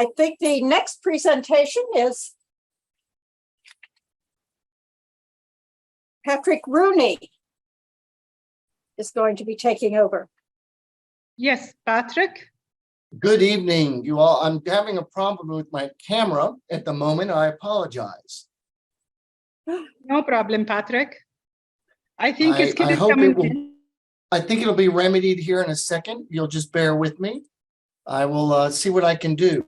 I think the next presentation is Patrick Rooney is going to be taking over. Yes, Patrick. Good evening, you all. I'm having a problem with my camera at the moment. I apologize. No problem, Patrick. I think it's I hope coming it will. in. I think it'll be remedied here in a second. You'll just bear with me. I will see what I can do.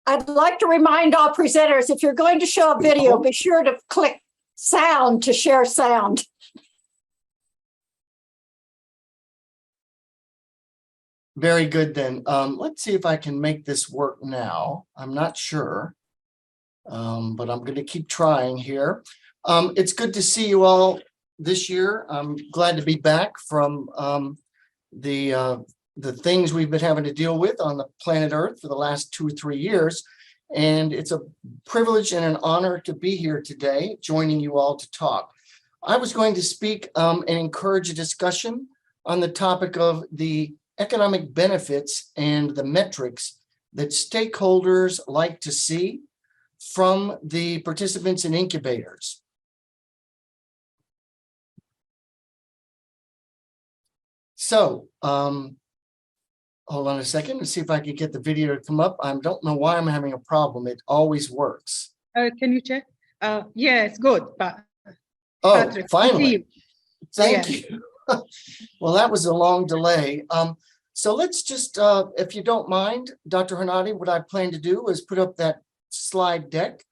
I'd like to remind all presenters, if you're going to show a video, be sure to click sound to share sound. Very good then. Let's see if I can make this work now. I'm not sure, but I'm going to keep trying here. It's good to see you all this year. I'm glad to be back from the things we've been having to deal with on the planet Earth for the last 2 or 3 years. And it's a privilege and an honor to be here today, joining you all to talk. I was going to speak and encourage a discussion on the topic of the economic benefits and the metrics that stakeholders like to see from the participants in incubators. So, hold on a second to see if I can get the video to come up. I don't know why I'm having a problem. It always works. Can you check? Yes, good. Oh, Patrick, finally. Thank Yes. you. Well, that was a long delay. So let's just, if you don't mind, Dr. Hernati, what I plan to do is put up that slide deck.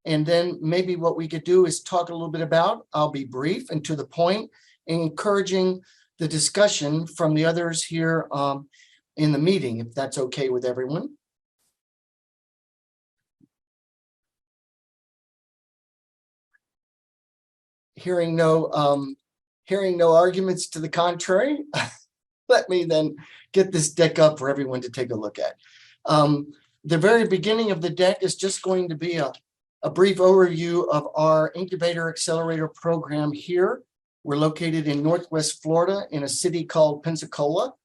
And then maybe what we could do is talk a little bit about, I'll be brief and to the point, encouraging the discussion from the others here in the meeting, if that's okay with everyone. Hearing no arguments to the contrary, let me then get this deck up for everyone to take a look at. The very beginning of the deck is just going to be a brief overview of our incubator accelerator program here. We're located in Northwest Florida in a city called Pensacola.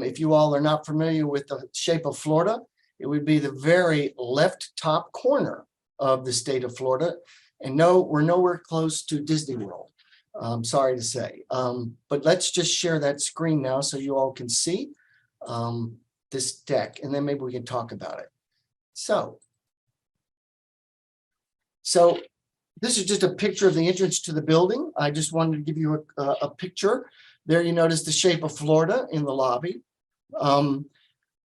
If you all are not familiar with the shape of Florida, it would be the very left top corner of the state of Florida. And no, we're nowhere close to Disney World, sorry to say. But let's just share that screen now so you all can see this deck, and then maybe we can talk about it. So this is just a picture of the entrance to the building. I just wanted to give you a picture. There you notice the shape of Florida in the lobby.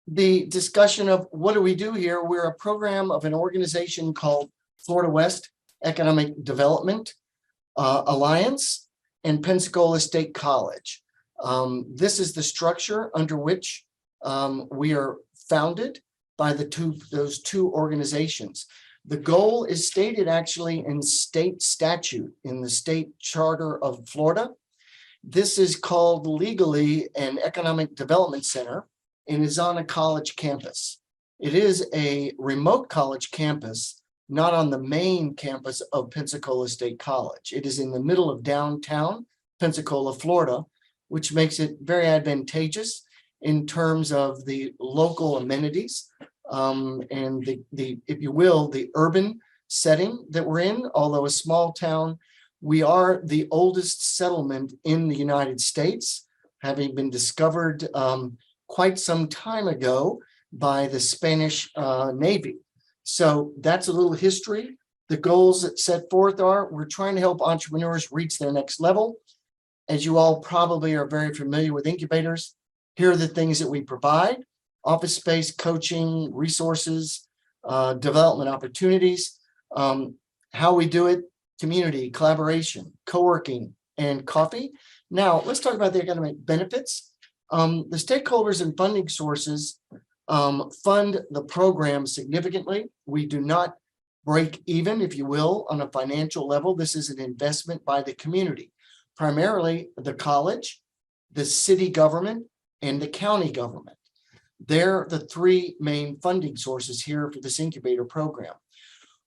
The discussion of what do we do here? We're a program of an organization called Florida West Economic Development Alliance and Pensacola State College. This is the structure under which we are founded by those two organizations. The goal is stated actually in state statute, in the state charter of Florida. This is called legally an economic development center and is on a college campus. It is a remote college campus, not on the main campus of Pensacola State College. It is in the middle of downtown Pensacola, Florida, which makes it very advantageous in terms of the local amenities and the, if you will, the urban setting that we're in. Although a small town, we are the oldest settlement in the United States, having been discovered quite some time ago by the Spanish Navy. So that's a little history. The goals that set forth are, we're trying to help entrepreneurs reach their next level. As you all probably are very familiar with incubators, here are the things that we provide: office space, coaching, resources, development opportunities. How we do it: community, collaboration, co-working, and coffee. Now, let's talk about the economic benefits. The stakeholders and funding sources fund the program significantly. We do not break even, if you will, on a financial level. This is an investment by the community, primarily the college, the city government, and the county government. They're the three main funding sources here for this incubator program.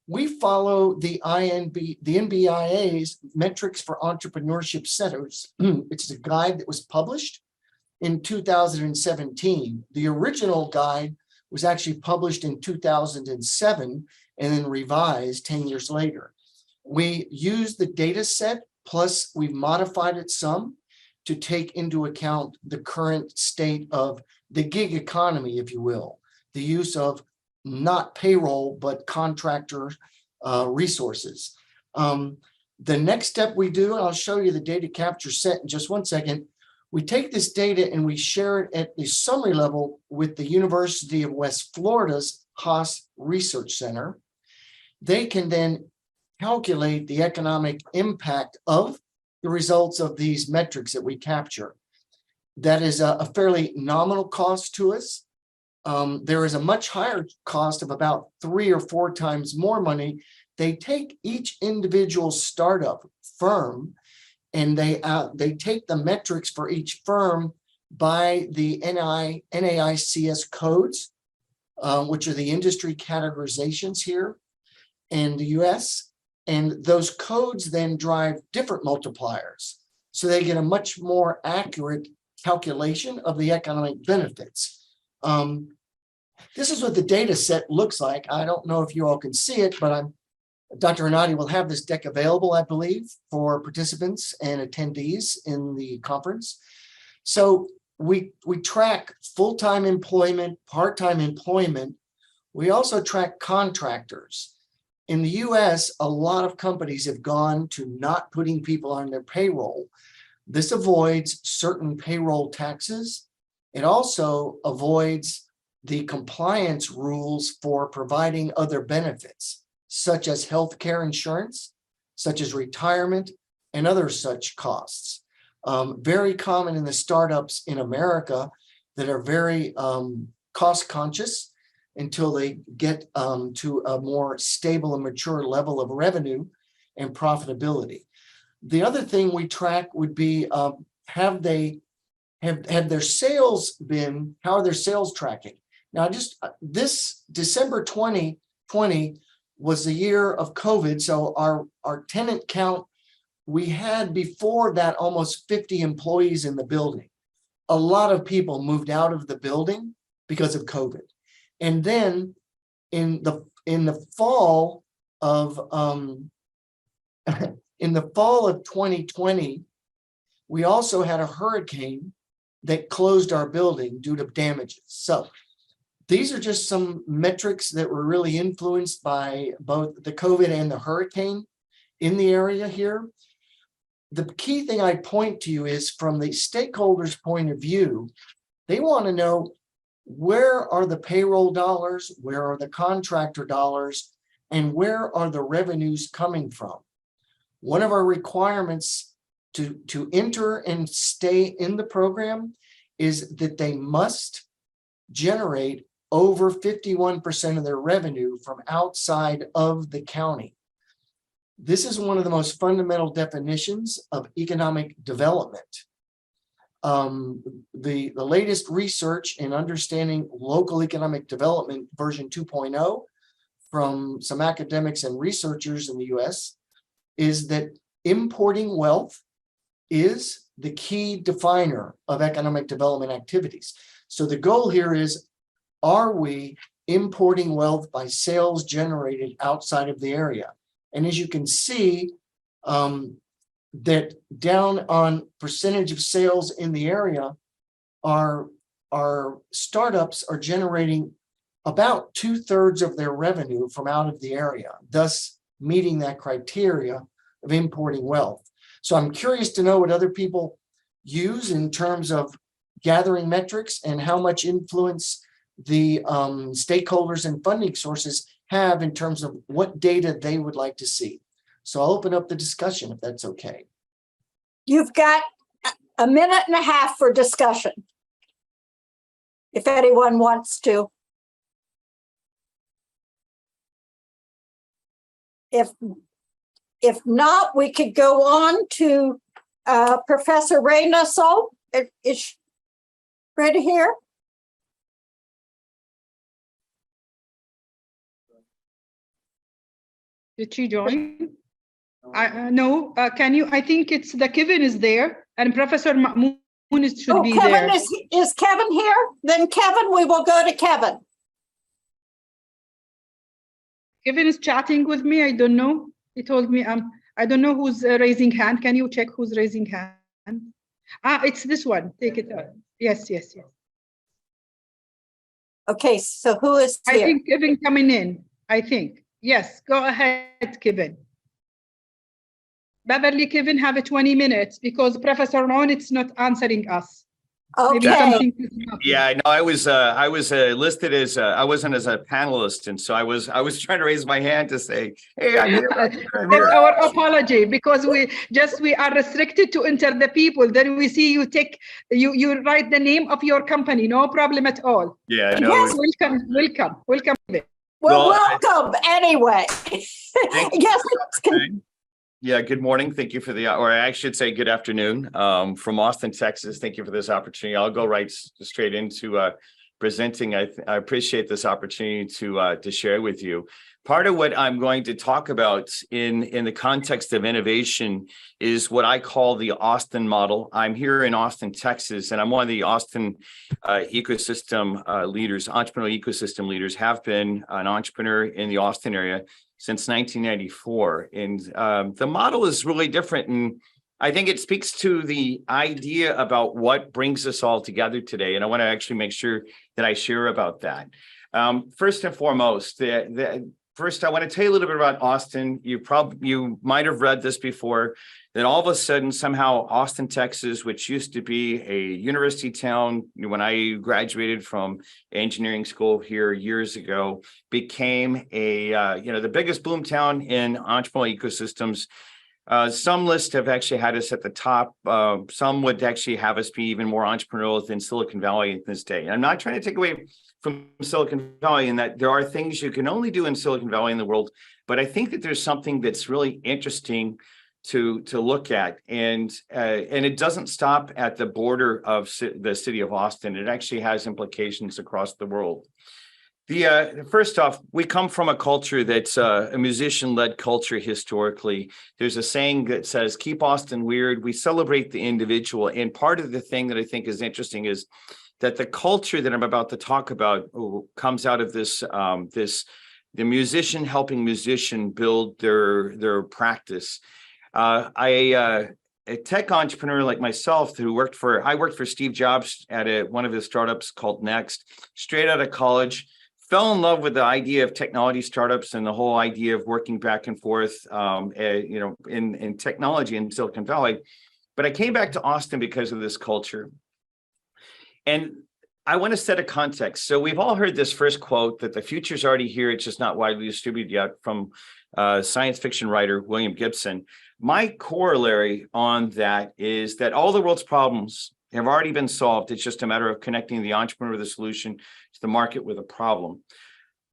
We follow the NBIA's Metrics for Entrepreneurship Centers. It's a guide that was published in 2017. The original guide was actually published in 2007 and then revised 10 years later. We used the data set, plus we've modified it some to take into account the current state of the gig economy, if you will, the use of not payroll, but contractor resources. The next step we do, and I'll show you the data capture set in just one second, we take this data and we share it at the summary level with the University of West Florida's Haas Research Center. They can then calculate the economic impact of the results of these metrics that we capture. That is a fairly nominal cost to us. There is a much higher cost of about 3 or 4 times more money. They take each individual startup firm and they take the metrics for each firm by the NAICS codes, which are the industry categorizations here in the US. And those codes then drive different multipliers. So they get a much more accurate calculation of the economic benefits. This is what the data set looks like. I don't know if you all can see it, but Dr. Renati will have this deck available, I believe, for participants and attendees in the conference. So we track full-time employment, part-time employment. We also track contractors. In the US, a lot of companies have gone to not putting people on their payroll. This avoids certain payroll taxes. It also avoids the compliance rules for providing other benefits, such as healthcare insurance, such as retirement, and other such costs. Very common in the startups in America that are very cost conscious until they get to a more stable and mature level of revenue and profitability. The other thing we track would be, have their sales been, how are their sales tracking? Now, just this December 2020 was the year of COVID. So our tenant count, we had before that almost 50 employees in the building. A lot of people moved out of the building because of COVID. And then in the fall of 2020, we also had a hurricane that closed our building due to damages. So these are just some metrics that were really influenced by both the COVID and the hurricane in the area here. The key thing I point to you is from the stakeholders' point of view, they want to know, where are the payroll dollars, where are the contractor dollars, and where are the revenues coming from? One of our requirements to enter and stay in the program is that they must generate over 51% of their revenue from outside of the county. This is one of the most fundamental definitions of economic development. The latest research in understanding local economic development version 2.0 from some academics and researchers in the US is that importing wealth is the key definer of economic development activities. So the goal here is, are we importing wealth by sales generated outside of the area? And as you can see, that down on percentage of sales in the area, our startups are generating about 2/3 of their revenue from out of the area, thus meeting that criteria of importing wealth. So I'm curious to know what other people use in terms of gathering metrics and how much influence the stakeholders and funding sources have in terms of what data they would like to see. So I'll open up the discussion if that's okay. You've got a minute and a half for discussion, if anyone wants to. If not, we could go on to Professor Reina. So is she ready here? Did she join? No, can you, I think it's the Kevin is there and Professor Mahmoud It should Oh, be Kevin, there. is Kevin here? Then Kevin, we will go to Kevin. Kevin is chatting with me. I don't know. He told me, I don't know who's raising hand. Can you check who's raising hand? It's this one. Take it out. Yes. Okay, so who is I here? think Kevin coming in. I think. Yes, go ahead, Kevin. Beverly, Kevin, have 20 minutes because Professor Ron, it's not answering us. Maybe Okay, something is happening. Yeah, no, I was listed as I wasn't as a panelist, and so I was trying to raise my hand to say, hey, I'm here. I'm That's here. our apology because we are restricted to enter the people. Then we see you you write the name of your company. No problem at all. Yeah, no. Yes. Welcome. well, Well, welcome anyway. Yes, Yeah, good morning. Thank you for or I should say good afternoon from Austin, Texas. Thank you for this opportunity. I'll go right straight into presenting. I appreciate this opportunity to share with you. Part of what I'm going to talk about in the context of innovation is what I call the Austin model. I'm here in Austin, Texas, and I'm one of the Austin ecosystem leaders, entrepreneurial ecosystem leaders, have been an entrepreneur in the Austin area since 1994. And the model is really different. And I think it speaks to the idea about what brings us all together today. And I want to actually make sure that I share about that. First and foremost, first, I want to tell you a little bit about Austin. You might have read this before, that all of a sudden, somehow Austin, Texas, which used to be a university town when I graduated from engineering school here years ago, became the biggest boom town in entrepreneurial ecosystems. Some lists have actually had us at the top. Some would actually have us be even more entrepreneurial than Silicon Valley in this day. I'm not trying to take away from Silicon Valley in that there are things you can only do in Silicon Valley in the world, but I think that there's something that's really interesting to look at, and it doesn't stop at the border of the city of Austin. It actually has implications across the world. First off, we come from a culture that's a musician-led culture historically. There's a saying that says, keep Austin weird. We celebrate the individual. And part of the thing that I think is interesting is that the culture that I'm about to talk about comes out of this, the musician helping musician build their practice. A tech entrepreneur like myself who worked for Steve Jobs at one of his startups called Next, straight out of college, fell in love with the idea of technology startups and the whole idea of working back and forth, in technology in Silicon Valley. But I came back to Austin because of this culture. And I want to set a context. So we've all heard this first quote that the future's already here. It's just not widely distributed yet, from science fiction writer William Gibson. My corollary on that is that all the world's problems have already been solved. It's just a matter of connecting the entrepreneur with a solution to the market with a problem.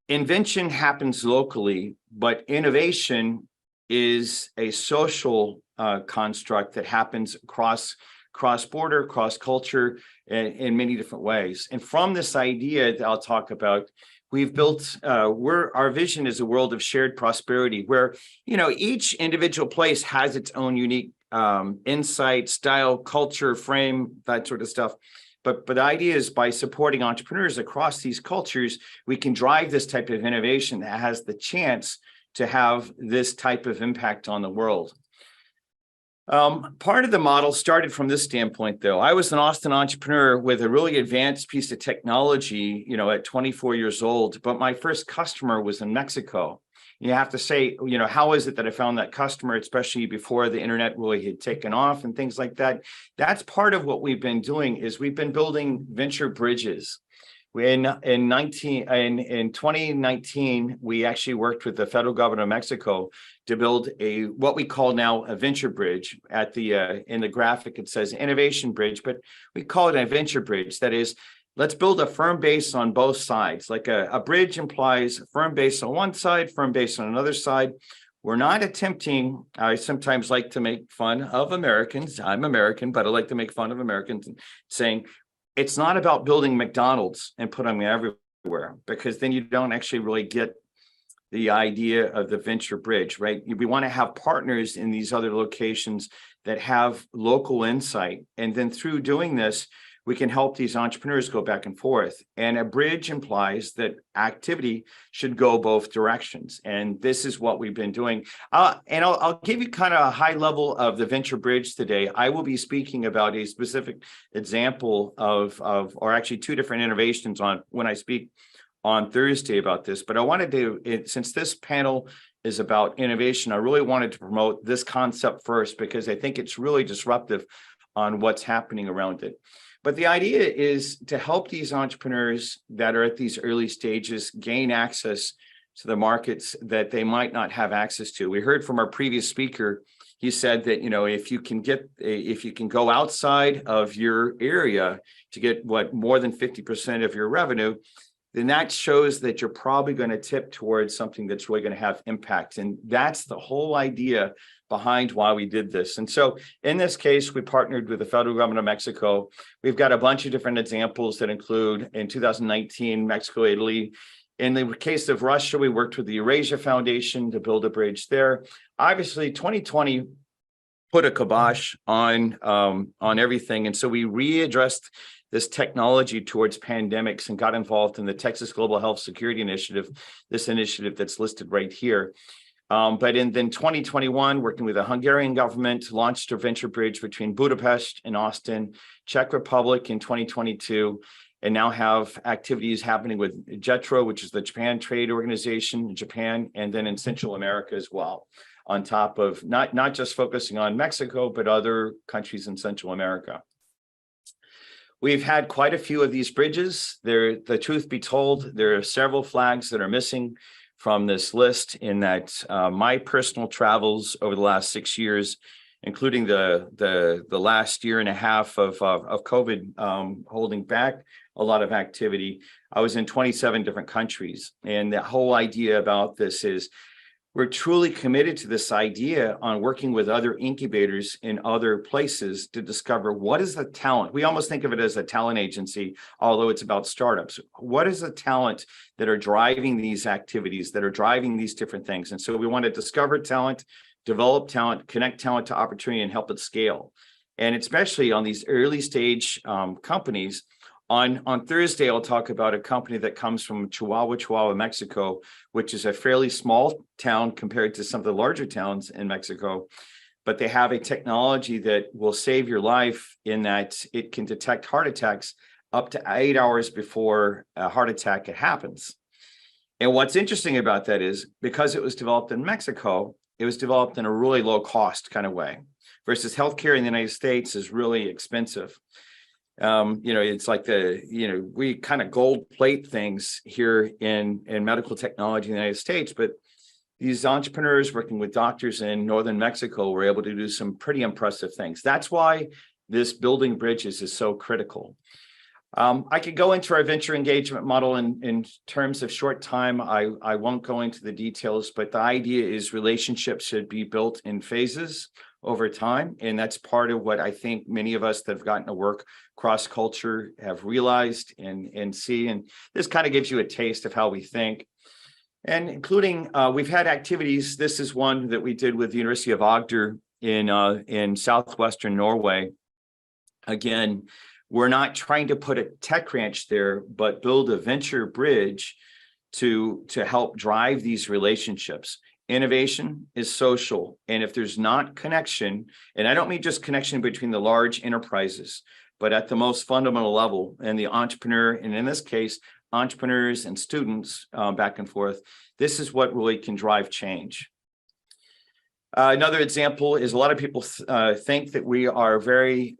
Invention happens locally, but innovation is a social construct that happens cross-border, cross-culture, in many different ways. And from this idea that I'll talk about, we've built, our vision is a world of shared prosperity where, each individual place has its own unique insight, style, culture, frame, that sort of stuff. But the idea is by supporting entrepreneurs across these cultures, we can drive this type of innovation that has the chance to have this type of impact on the world. Part of the model started from this standpoint, though. I was an Austin entrepreneur with a really advanced piece of technology, at 24 years old, but my first customer was in Mexico. You have to say, how is it that I found that customer, especially before the internet really had taken off and things like that? That's part of what we've been doing is we've been building venture bridges. In 2019, we actually worked with the federal government of Mexico to build what we call now a venture bridge. In the graphic, it says innovation bridge, but we call it a venture bridge. That is, let's build a firm base on both sides. Like a bridge implies a firm base on one side, firm base on another side. We're not attempting, I sometimes like to make fun of Americans. I'm American, but I like to make fun of Americans and saying, it's not about building McDonald's and putting them everywhere, because then you don't actually really get the idea of the venture bridge, right? We want to have partners in these other locations that have local insight. And then through doing this, we can help these entrepreneurs go back and forth. And a bridge implies that activity should go both directions. And this is what we've been doing. And I'll give you kind of a high level of the venture bridge today. I will be speaking about a specific example or actually two different innovations when I speak on Thursday about this. But I wanted to, since this panel is about innovation, I really wanted to promote this concept first because I think it's really disruptive on what's happening around it. But the idea is to help these entrepreneurs that are at these early stages gain access to the markets that they might not have access to. We heard from our previous speaker, he said that, if you can go outside of your area to get more than 50% of your revenue, then that shows that you're probably going to tip towards something that's really going to have impact. And that's the whole idea behind why we did this. And so in this case, we partnered with the federal government of Mexico. We've got a bunch of different examples that include in 2019, Mexico, Italy. In the case of Russia, we worked with the Eurasia Foundation to build a bridge there. Obviously, 2020 put a kibosh on everything. And so we readdressed this technology towards pandemics and got involved in the Texas Global Health Security Initiative, this initiative that's listed right here. But in 2021, working with the Hungarian government, launched a venture bridge between Budapest and Austin, Czech Republic in 2022, and now have activities happening with JETRO, which is the Japan Trade Organization in Japan, and then in Central America as well, on top of not just focusing on Mexico, but other countries in Central America. We've had quite a few of these bridges. The truth be told, there are several flags that are missing from this list in that my personal travels over the last 6 years, including the last year and a half of COVID holding back a lot of activity, I was in 27 different countries. And the whole idea about this is we're truly committed to this idea on working with other incubators in other places to discover what is the talent. We almost think of it as a talent agency, although it's about startups. What is the talent that are driving these activities, that are driving these different things? And so we want to discover talent, develop talent, connect talent to opportunity, and help it scale. And especially on these early stage companies. On Thursday, I'll talk about a company that comes from Chihuahua, Mexico, which is a fairly small town compared to some of the larger towns in Mexico. But they have a technology that will save your life in that it can detect heart attacks up to 8 hours before a heart attack happens. And what's interesting about that is because it was developed in Mexico, it was developed in a really low cost kind of way versus healthcare in the United States is really expensive. It's like we kind of gold plate things here in medical technology in the United States, but these entrepreneurs working with doctors in northern Mexico were able to do some pretty impressive things. That's why this building bridges is so critical. I could go into our venture engagement model in terms of short time. I won't go into the details, but the idea is relationships should be built in phases over time. And that's part of what I think many of us that have gotten to work cross culture have realized and see. And this kind of gives you a taste of how we think. And including, we've had activities. This is one that we did with the University of Agder in southwestern Norway. Again, we're not trying to put a tech ranch there, but build a venture bridge to help drive these relationships. Innovation is social. And if there's not connection, and I don't mean just connection between the large enterprises, but at the most fundamental level and the entrepreneur, and in this case, entrepreneurs and students back and forth, this is what really can drive change. Another example is a lot of people think that we are very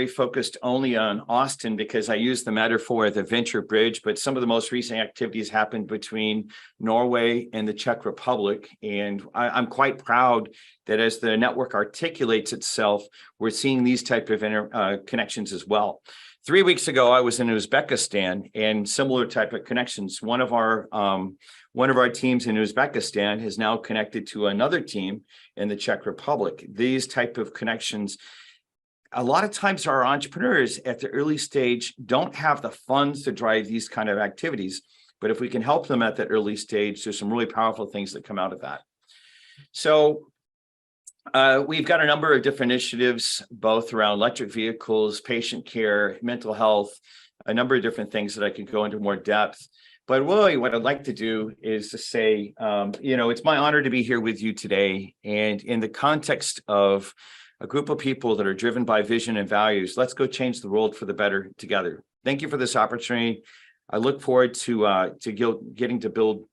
focused only on Austin because I use the metaphor of the venture bridge, but some of the most recent activities happened between Norway and the Czech Republic. And I'm quite proud that as the network articulates itself, we're seeing these type of connections as well. 3 weeks ago, I was in Uzbekistan and similar type of connections. One of our teams in Uzbekistan has now connected to another team in the Czech Republic. These type of connections, a lot of times our entrepreneurs at the early stage don't have the funds to drive these kind of activities. But if we can help them at that early stage, there's some really powerful things that come out of that. So we've got a number of different initiatives, both around electric vehicles, patient care, mental health, a number of different things that I could go into more depth. But really what I'd like to do is to say, it's my honor to be here with you today. And in the context of a group of people that are driven by vision and values, let's go change the world for the better together. Thank you for this opportunity. I look forward to getting to build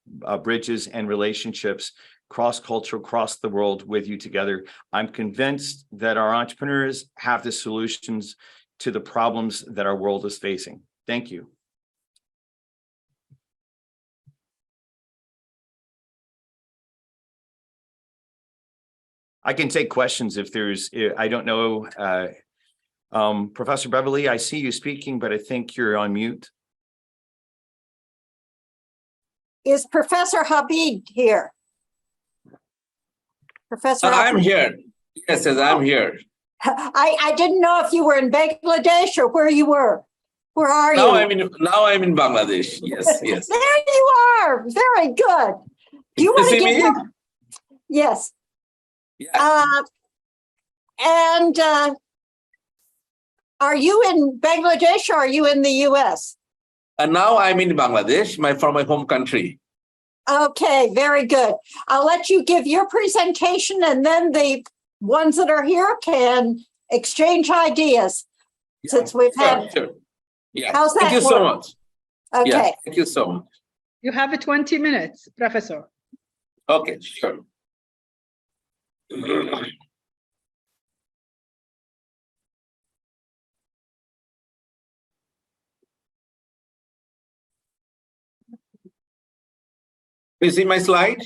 bridges and relationships cross-cultural, across the world with you together. I'm convinced that our entrepreneurs have the solutions to the problems that our world is facing. Thank you. I can take questions if there's, I don't know, Professor Beverly, I see you speaking, but I think you're on mute. Is Professor Habib here? Professor I'm Habib. here. Yes, I'm here. I didn't know if you were in Bangladesh or where you were. Where are you? Now I'm in Bangladesh. Yes, yes. There you are. Very good. Do you want to see give me? Yes. Yeah. Are you in Bangladesh or are you in the US? And now I'm in Bangladesh, from my home country. Okay, very good. I'll let you give your presentation and then the ones that are here can exchange ideas since we've had. Sure. Yeah. How's that Thank you so work? much. Okay. Yeah, thank you so much. You have 20 minutes, Professor. Okay, sure. You see my slide?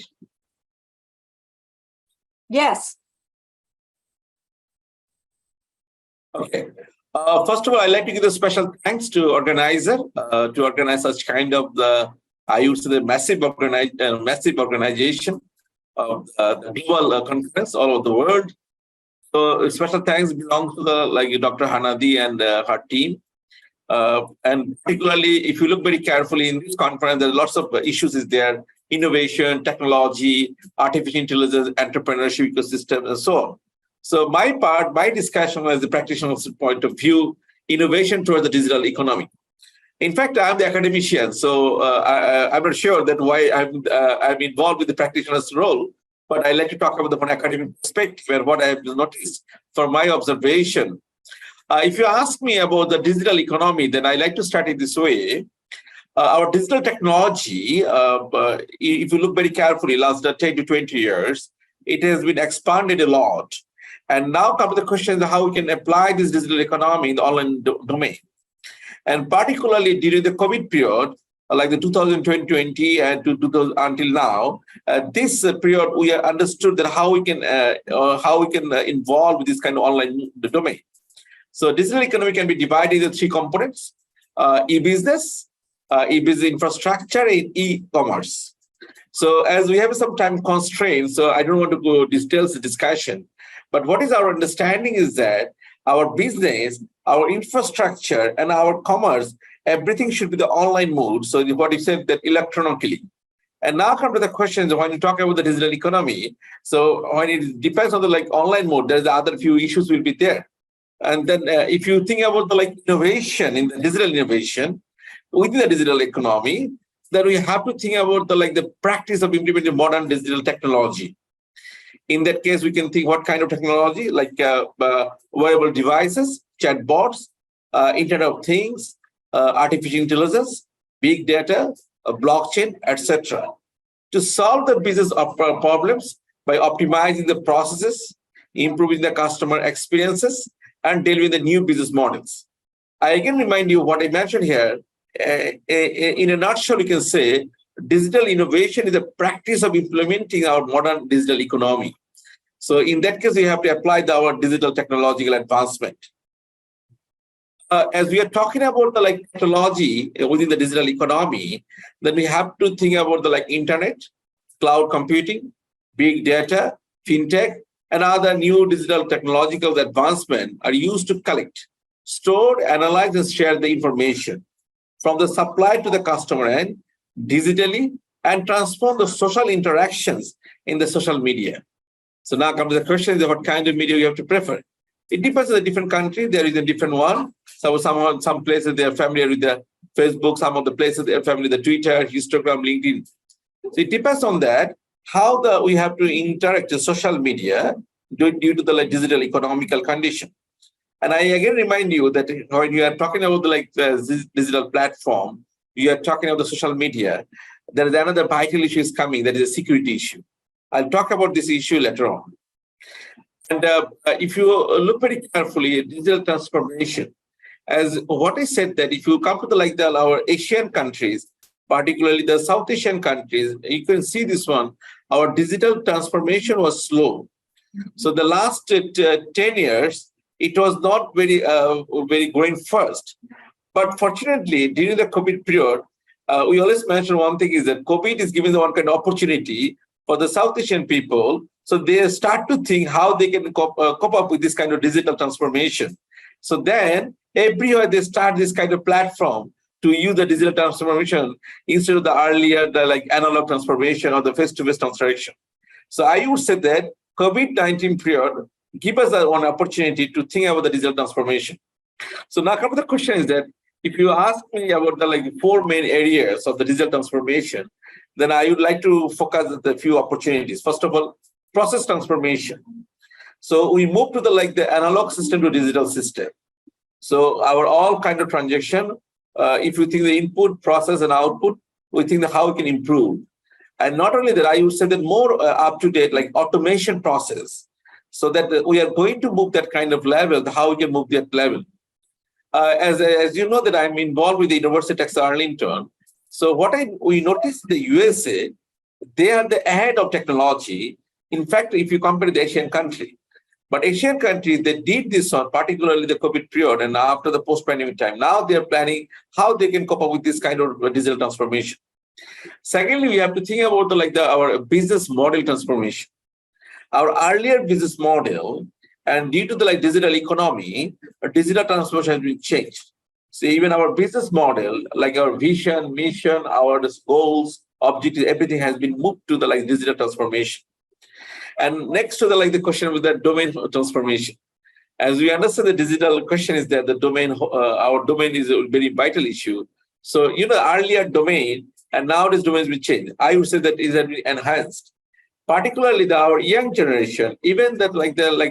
Yes. Okay. First of all, I'd like to give a special thanks to organizer to organize such kind of I use the massive organization of the global conference all over the world. So special thanks belongs to Dr. Hanadi and her team. And particularly, if you look very carefully in this conference, there are lots of issues is there: innovation, technology, artificial intelligence, entrepreneurship ecosystem, and so on. So my discussion as a practitioner's point of view, innovation towards the digital economy. In fact, I'm the academician, so I'm not sure that why I'm involved with the practitioner's role, but I like to talk about the academic perspective and what I have noticed from my observation. If you ask me about the digital economy, then I like to start it this way. Our digital technology, if you look very carefully, last 10 to 20 years, it has been expanded a lot. And now come to the question of how we can apply this digital economy in the online domain. And particularly during the COVID period, like the 2020 and until now, this period we understood that how we can involve with this kind of online domain. So digital economy can be divided into three components: e-business, e-business infrastructure, and e-commerce. So as we have some time constraints, so I don't want to go details the discussion, but what is our understanding is that our business, our infrastructure, and our commerce, everything should be the online mode. So what you said that electronically. And now come to the questions when you talk about the digital economy. So when it depends on the online mode, there's the other few issues will be there. And then if you think about the innovation in the digital innovation within the digital economy, then we have to think about the practice of implementing modern digital technology. In that case, we can think what kind of technology, like wearable devices, chatbots, Internet of Things, artificial intelligence, big data, blockchain, etc. To solve the business problems by optimizing the processes, improving the customer experiences, and delivering the new business models. I again remind you what I mentioned here. In a nutshell, you can say digital innovation is a practice of implementing our modern digital economy. So in that case, we have to apply our digital technological advancement. As we are talking about the technology within the digital economy, then we have to think about the internet, cloud computing, big data, fintech, and other new digital technological advancement are used to collect, store, analyze, and share the information. From the supply to the customer end, digitally and transform the social interactions in the social media. So now comes the question is what kind of media you have to prefer. It depends on the different country. There is a different one. So some places they are familiar with the Facebook, some of the places they are familiar with the Twitter, Instagram, LinkedIn. So it depends on that, how we have to interact with social media due to the digital economical condition. And I again remind you that when you are talking about the digital platform, you are talking about the social media, there is another vital issue is coming, that is a security issue. I'll talk about this issue later on. And if you look very carefully at digital transformation, as what I said, that if you come to our Asian countries, particularly the South Asian countries, you can see this one, our digital transformation was slow. So the last 10 years, it was not very going first. But fortunately, during the COVID period, we always mention one thing is that COVID is giving the one kind of opportunity for the South Asian people. So they start to think how they can cope up with this kind of digital transformation. So then everywhere they start this kind of platform to use the digital transformation instead of the earlier, analog transformation or the face-to-face transformation. So I would say that COVID-19 period give us one opportunity to think about the digital transformation. So now come to the question is that if you ask me about the four main areas of the digital transformation, then I would like to focus on the few opportunities. First of all, process transformation. So we move to the analog system to digital system. So our all kind of transaction, if you think the input, process, and output, we think that how we can improve. And not only that, I would say that more up to date, like automation process, so that we are going to move that kind of level, how we can move that level. As you know that I'm involved with the University of Texas Arlington. So what we noticed the USA, they are the ahead of technology. In fact, if you compare the Asian country, but Asian countries, they did this one, particularly the COVID period and after the post-pandemic time. Now they're planning how they can cope up with this kind of digital transformation. Secondly, we have to think about our business model transformation. Our earlier business model, and due to the digital economy, digital transformation has been changed. So even our business model, like our vision, mission, our goals, objectives, everything has been moved to the digital transformation. And next to the question with the domain transformation. As we understand the digital question is that the domain, our domain is a very vital issue. So, earlier domain and now this domain has been changed. I would say that it has been enhanced. Particularly our young generation, even that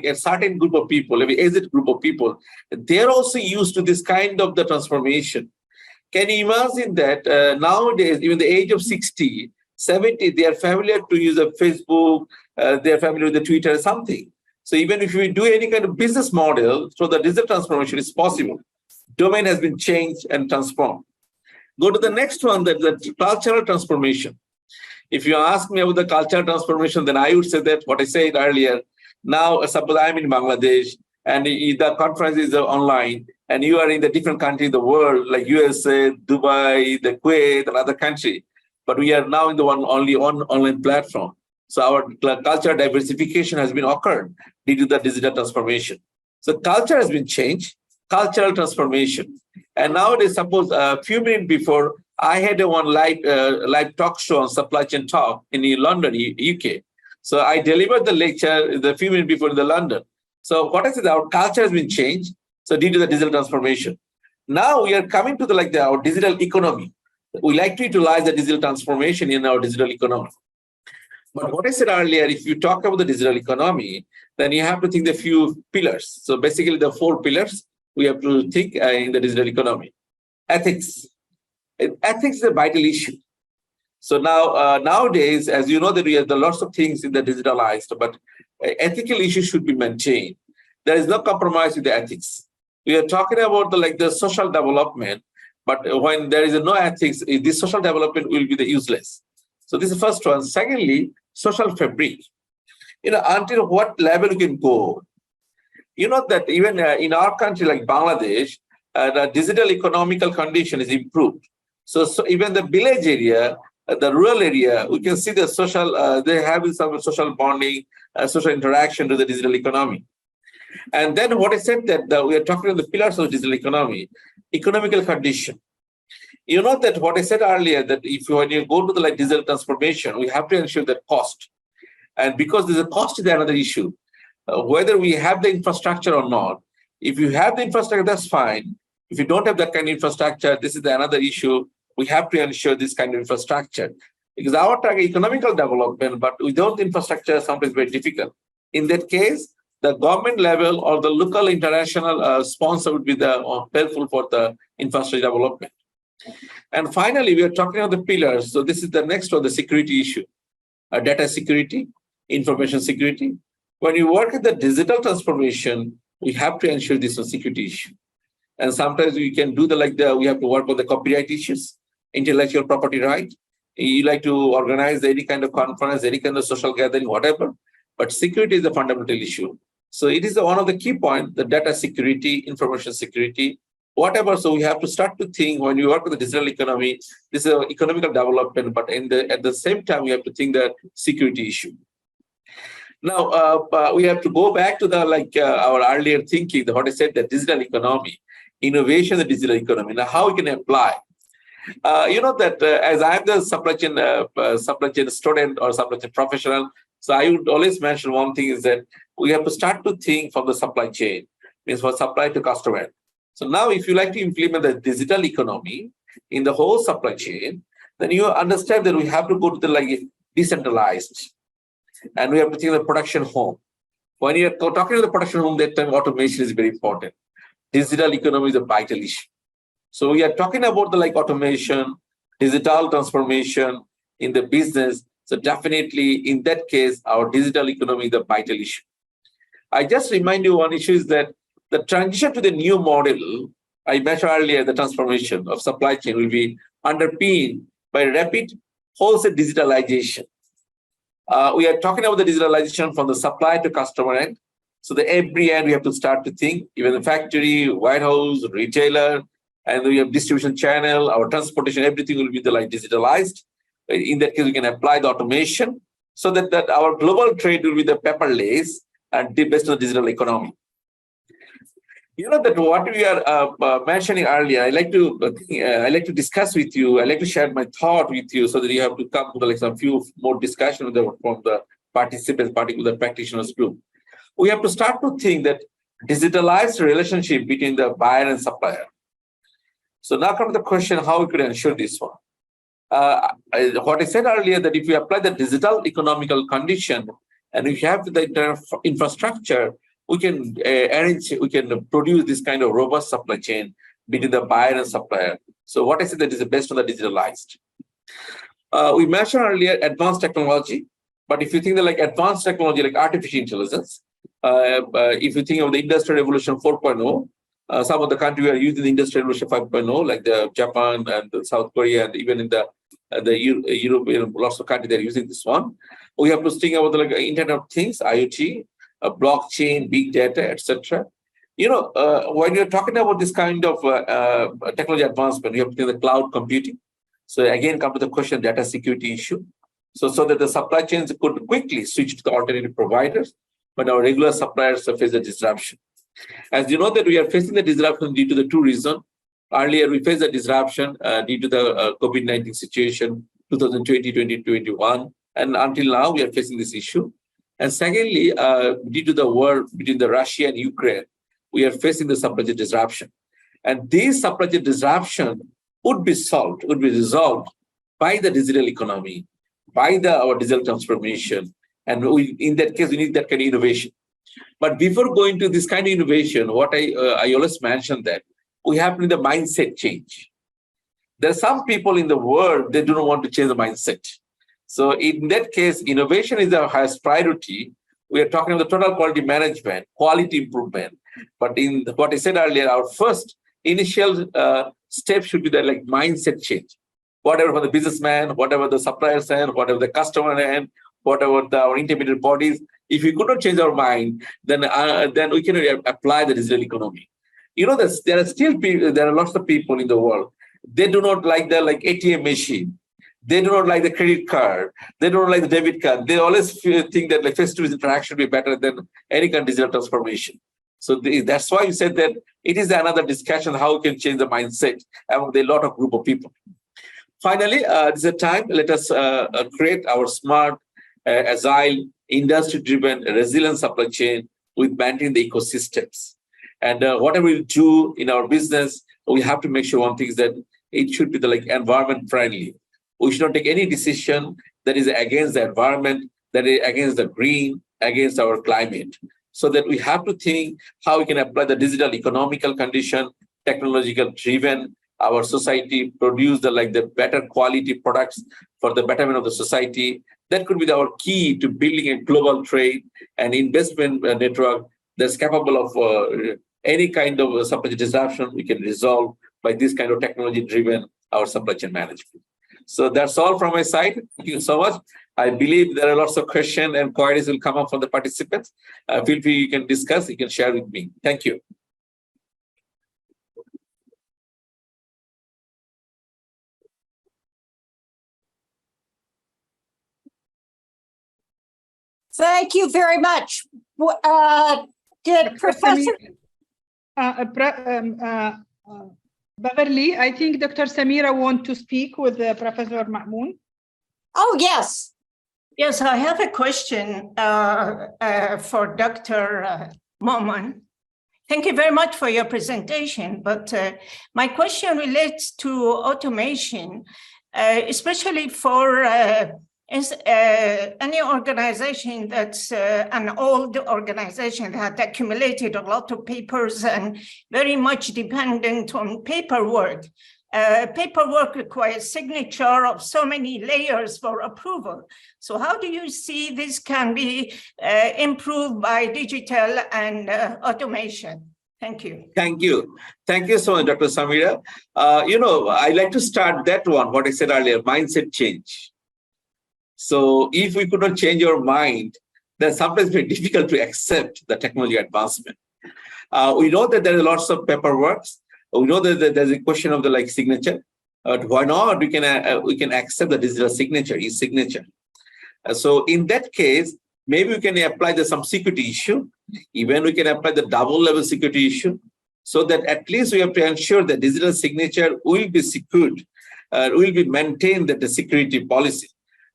a certain group of people, an aged group of people, they're also used to this kind of the transformation. Can you imagine that nowadays, even the age of 60, 70, they are familiar to use a Facebook, they are familiar with the Twitter or something. So even if we do any kind of business model, so the digital transformation is possible. Domain has been changed and transformed. Go to the next one, that's the cultural transformation. If you ask me about the cultural transformation, then I would say that what I said earlier. Now, suppose I'm in Bangladesh and the conference is online and you are in the different country in the world, like USA, Dubai, the Kuwait, and other country. But we are now in the only online platform. So our cultural diversification has been occurred due to the digital transformation. So culture has been changed, cultural transformation. And nowadays, suppose a few minutes before, I had one live talk show on supply chain talk in London, UK. So I delivered the lecture the few minutes before in the London. So what I said, our culture has been changed. So due to the digital transformation. Now we are coming to our digital economy. We like to utilize the digital transformation in our digital economy. But what I said earlier, if you talk about the digital economy, then you have to think the few pillars. So basically the four pillars we have to think in the digital economy. Ethics. Ethics is a vital issue. So now, nowadays, as you know, that we have lots of things in the digitalized, but ethical issues should be maintained. There is no compromise with the ethics. We are talking about the social development, but when there is no ethics, this social development will be useless. So this is the first one. Secondly, social fabric. Until what level you can go. That even in our country like Bangladesh, the digital economical condition is improved. So even the village area, the rural area, we can see the social, they have some social bonding, social interaction to the digital economy. And then what I said that we are talking about the pillars of digital economy, economical condition. You know that what I said earlier, that when you go to the digital transformation, we have to ensure that cost. And because there's a cost is another issue. Whether we have the infrastructure or not, if you have the infrastructure, that's fine. If you don't have that kind of infrastructure, this is another issue. We have to ensure this kind of infrastructure. Because our target economical development, but without infrastructure, sometimes very difficult. In that case, the government level or the local international sponsor would be the helpful for the infrastructure development. And finally, we are talking about the pillars. So this is the next one, the security issue. Data security, information security. When you work at the digital transformation, we have to ensure this is a security issue. And sometimes we can do we have to work on the copyright issues, intellectual property right. You like to organize any kind of conference, any kind of social gathering, whatever. But security is a fundamental issue. So it is one of the key points, the data security, information security, whatever. So we have to start to think when you work with the digital economy, this is an economical development, but at the same time, we have to think the security issue. Now, we have to go back to the our earlier thinking, what I said, the digital economy, innovation, the digital economy. Now, how we can apply? You know that as I'm the supply chain student or supply chain professional, so I would always mention one thing is that we have to start to think from the supply chain, means for supply to customer. So now if you like to implement the digital economy in the whole supply chain, then you understand that we have to go to the decentralized, and we have to think of the production home. When you're talking to the production home, that time automation is very important. Digital economy is a vital issue. So we are talking about the automation, digital transformation in the business. So definitely in that case, our digital economy is a vital issue. I just remind you one issue is that the transition to the new model, I mentioned earlier, the transformation of supply chain will be underpinned by rapid wholesale digitalization. We are talking about the digitalization from the supply to customer end. So the every end we have to start to think, even the factory, warehouse, retailer, and we have distribution channel, our transportation, everything will be digitalized. In that case, we can apply the automation so that our global trade will be the paperless and based on the digital economy. You know that what we are mentioning earlier, I like to discuss with you. I like to share my thought with you so that you have to come to some few more discussion from the participants, particularly the practitioners group. We have to start to think that digitalized relationship between the buyer and supplier. So now comes the question, how we could ensure this one. What I said earlier, that if we apply the digital economical condition and we have the infrastructure, we can produce this kind of robust supply chain between the buyer and supplier. So what I said that is based on the digitalized. We mentioned earlier advanced technology, but if you think that advanced technology like artificial intelligence, if you think of the Industrial Revolution 4.0, some of the countries are using the Industrial Revolution 5.0, like the Japan and the South Korea, and even in the Europe, lots of countries they're using this one. We have to think about the Internet of Things, IoT, blockchain, big data, etc. You know, when you're talking about this kind of technology advancement, you have to think of the cloud computing. So again, come to the question data security issue. So that the supply chains could quickly switch to the alternative providers when our regular suppliers face the disruption. As you know that we are facing the disruption due to the two reasons. Earlier, we faced the disruption due to the COVID-19 situation, 2020, 2021, and until now, we are facing this issue. And secondly, due to the war between the Russia and Ukraine, we are facing the supply chain disruption. And this supply chain disruption would be resolved by the digital economy, by our digital transformation. And in that case, we need that kind of innovation. But before going to this kind of innovation, what I always mention that we have to do the mindset change. There are some people in the world, they do not want to change the mindset. So in that case, innovation is our highest priority. We are talking about the total quality management, quality improvement. But in what I said earlier, our first initial step should be the mindset change. Whatever for the businessman, whatever the supplier end, whatever the customer end, whatever our intermediate bodies, if we could not change our mind, then we can apply the digital economy. You know, there are lots of people in the world. They do not like the ATM machine. They do not like the credit card. They don't like the debit card. They always think that face-to-face interaction will be better than any kind of digital transformation. So that's why you said that it is another discussion how we can change the mindset among a lot of group of people. Finally, this is a time, let us create our smart, agile, industry-driven, resilient supply chain with maintaining the ecosystems. And whatever we do in our business, we have to make sure one thing is that it should be environment friendly. We should not take any decision that is against the environment, that is against the green, against our climate. So that we have to think how we can apply the digital economical condition, technological driven, our society produce the better quality products for the betterment of the society. That could be our key to building a global trade and investment network that's capable of any kind of supply chain disruption we can resolve by this kind of technology driven our supply chain management. So that's all from my side. Thank you so much. I believe there are lots of questions and queries will come up from the participants. Feel free, you can discuss, you can share with me. Thank you. Thank you very much. Did Professor Beverly, I think Dr. Samira want to speak with Professor Ma'moon. Oh, yes. Yes, I have a question for Dr. Moman. Thank you very much for your presentation, but my question relates to automation, especially for any organization that's an old organization that accumulated a lot of papers and very much dependent on paperwork. Paperwork requires signature of so many layers for approval. So how do you see this can be improved by digital and automation? Thank you. Thank you. Thank you so much, Dr. Samira. I like to start that one, what I said earlier, mindset change. So if we could not change our mind, then sometimes it's very difficult to accept the technology advancement. We know that there are lots of paperwork. We know that there's a question of the signature. Why not? We can accept the digital signature, e-signature. So in that case, maybe we can apply some security issue. Even we can apply the double level security issue, so that at least we have to ensure that digital signature will be secured, will be maintained that the security policy.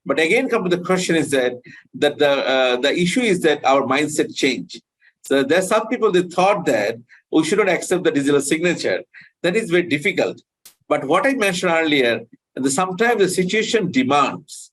But again, come to the question is that the issue is that our mindset change. So there's some people that thought that we shouldn't accept the digital signature. That is very difficult. But what I mentioned earlier, sometimes the situation demands.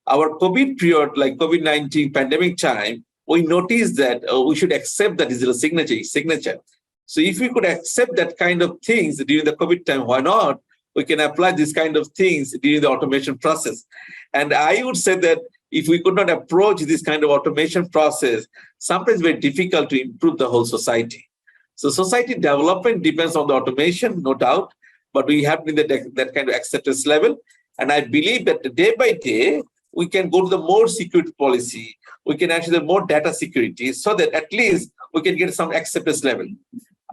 Our COVID period, like COVID-19 pandemic time, we noticed that we should accept the digital signature. So if we could accept that kind of things during the COVID time, why not? We can apply these kind of things during the automation process. And I would say that if we could not approach this kind of automation process, sometimes very difficult to improve the whole society. So society development depends on the automation, no doubt, but we have to be that kind of acceptance level. And I believe that day by day, we can go to the more security policy. We can actually more data security so that at least we can get some acceptance level.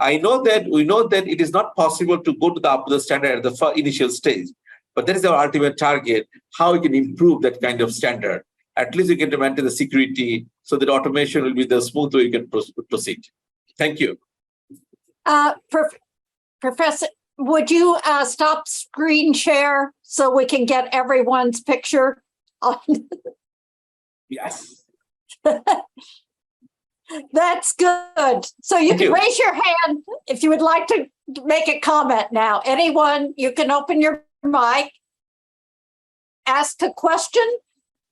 We know that it is not possible to go to the upper standard at the initial stage, but that is our ultimate target, how we can improve that kind of standard. At least we can maintain the security so that automation will be the smooth way you can proceed. Thank you. Professor, would you stop screen share so we can get everyone's picture on? Yes. That's good. So you can raise your hand if you would like to make a comment now. Anyone, you can open your mic, ask a question